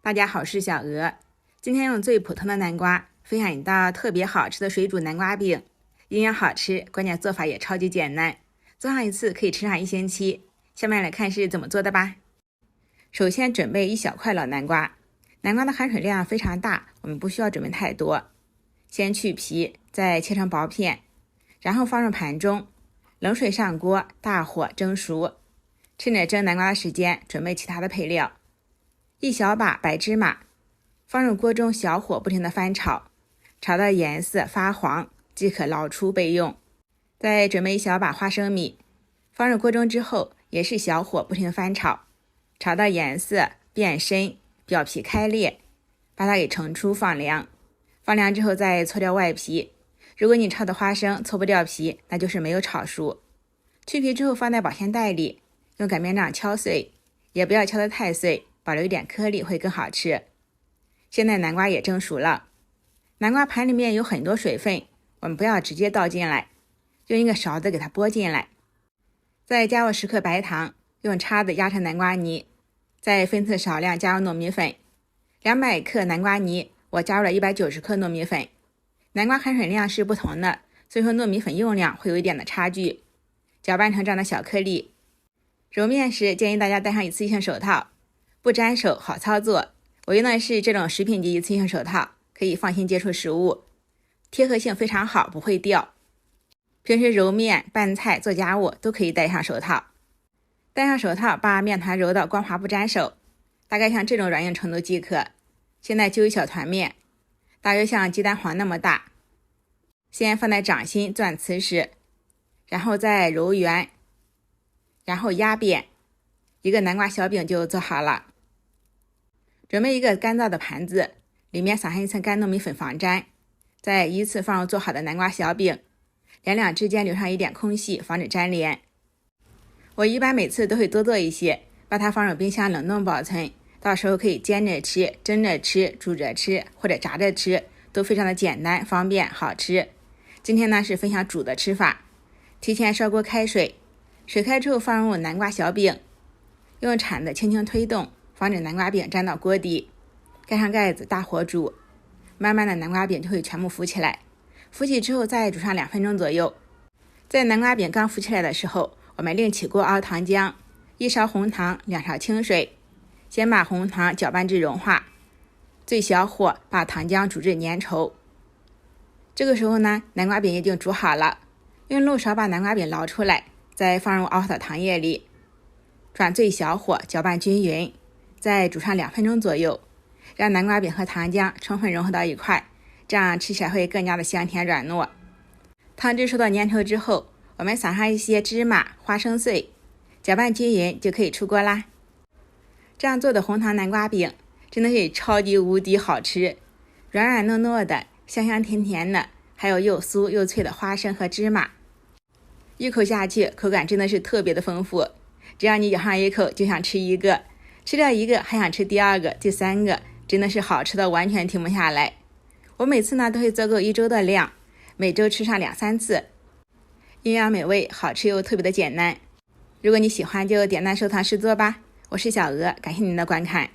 大家好，我是小鹅。今天用最普通的南瓜分享一道特别好吃的水煮南瓜饼，营养好吃，关键做法也超级简单，做上一次可以吃上1星期。下面来看是怎么做的吧。首先准备1小块老南瓜，南瓜的含水量非常大，我们不需要准备太多。先去皮，再切成薄片，然后放入盘中，冷水上锅，大火蒸熟。趁着蒸南瓜的时间，准备其他的配料。1小把白芝麻，放入锅中，小火不停地翻炒，炒到颜色发黄即可捞出备用。再准备1小把花生米，放入锅中之后，也是小火不停翻炒，炒到颜色变深，表皮开裂，把它给盛出放凉。放凉之后再搓掉外皮，如果你炒的花生搓不掉皮，那就是没有炒熟。去皮之后放在保鲜袋里，用擀面杖敲碎，也不要敲得太碎，保留一点颗粒会更好吃。现在南瓜也蒸熟了，南瓜盘里面有很多水分，我们不要直接倒进来，用一个勺子给它拨进来。再加入10克白糖，用叉子压成南瓜泥，再分次少量加入糯米粉。200克南瓜泥，我加入了190克糯米粉。南瓜含水量是不同的，所以说糯米粉用量会有一点的差距。搅拌成这样的小颗粒。揉面时建议大家戴上一次性手套，不沾手，好操作。我用的是这种食品级一次性手套，可以放心接触食物，贴合性非常好，不会掉。平时揉面、拌菜、做家务都可以戴上手套。戴上手套，把面团揉到光滑不沾手，大概像这种软硬程度即可。现在揪一小团面，大约像鸡蛋黄那么大，先放在掌心攥瓷实，然后再揉圆，然后压扁，一个南瓜小饼就做好了。准备一个干燥的盘子，里面撒上一层干糯米粉防粘，再依次放入做好的南瓜小饼，两之间留上一点空隙，防止粘连。我一般每次都会多做一些，把它放入冰箱冷冻保存，到时候可以煎着吃、蒸着吃、煮着吃或者炸着吃，都非常的简单、方便、好吃。今天呢是分享煮的吃法，提前烧锅开水，水开之后放入南瓜小饼，用铲子轻轻推动，防止南瓜饼粘到锅底，盖上盖子，大火煮，慢慢的南瓜饼就会全部浮起来。浮起之后再煮上2分钟左右。在南瓜饼刚浮起来的时候，我们另起锅熬糖浆，1勺红糖，2勺清水，先把红糖搅拌至融化，最小火把糖浆煮至粘稠。这个时候呢，南瓜饼已经煮好了，用漏勺把南瓜饼捞出来，再放入熬好的糖液里，转最小火搅拌均匀，再煮上2分钟左右，让南瓜饼和糖浆充分融合到一块，这样吃起来会更加的香甜软糯。汤汁收到粘稠之后，我们撒上一些芝麻、花生碎，搅拌均匀就可以出锅啦。这样做的红糖南瓜饼真的是超级无敌好吃，软软糯糯的，香香甜甜的，还有又酥又脆的花生和芝麻，一口下去口感真的是特别的丰富，只要你咬上一口就想吃一个，吃掉一个还想吃第2个、第3个，真的是好吃的完全停不下来。我每次呢都会做够1周的量，每周吃上2-3次，营养美味，好吃又特别的简单。如果你喜欢就点赞收藏试做吧。我是小鹅，感谢您的观看。